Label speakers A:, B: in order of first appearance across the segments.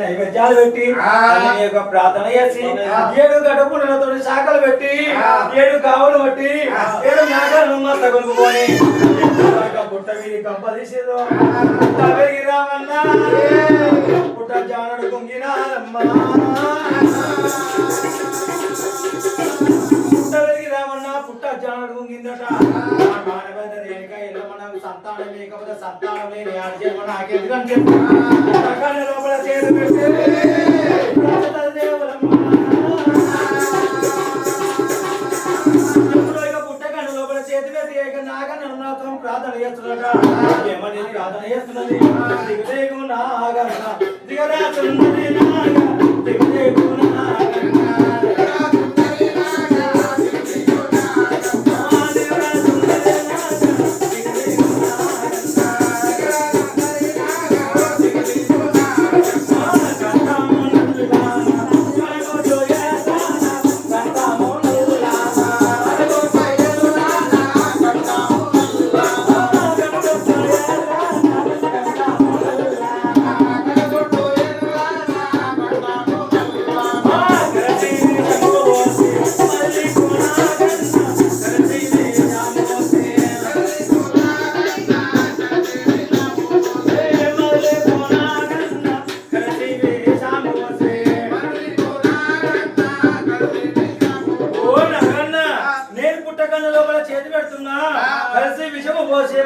A: నైవేద్యాలు పెట్టి ప్రార్థన చేసి 7 గడపులతో శాఖలు పెట్టి 7 కావులు బట్టి 7 మేకలను మస్త కొనుక్కొని పుట్ట వీరి కంపదీసిరు పుట్ట పెరిగి రామన్నా పుట్ట జానడు కుంగినారమ్మా పుట్ట పెరిగి రామన్నా పుట్ట జానడు కుంగిందట సంతానం లేకపోతే సంతానం లేని ఆడచేయమని నాకెందుకంటే లోపల చేరు పెట్టి పుట్టకండి లోపల చేతి పెట్టి నాగన్న మాత్రం ప్రార్థన చేస్తున్నట ఏమని ప్రార్థన చేస్తున్నది దిగుదేగు నాగన్న దిగరాతున్నది నాగ దిగుదేగు నాగన్న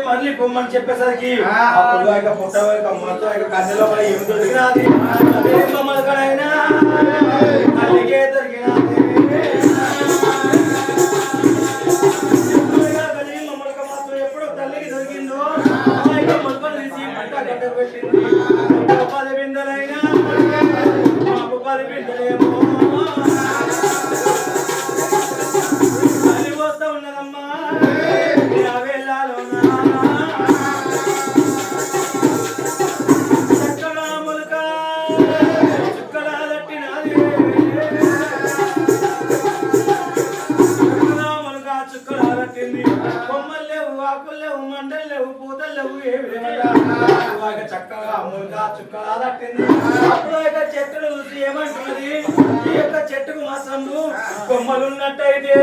A: మళ్ళీ పొమ్మని చెప్పేసరికి అప్పుడు పుట్ట మొత్తం కన్ను లోపల ఏమి దొరికినది మమ్మల్ని కడైనా తల్లికే దొరికినది మమ్మల్ని మాత్రం ఎప్పుడు తల్లికి దొరికిందో మొత్తం తీసి పుట్ట గడ్డ పెట్టింది 10 బిందెలైనా మాకు 10 బిందెలేమో పోతా ఉన్నదమ్మా చక్కగా అమ్ములుగా చుక్కలా తట్టింది అప్పుడు చెట్టును చూసి ఏమంటున్నది ఈ యొక్క చెట్టుకు మాత్రం కొమ్మలున్నట్టయితే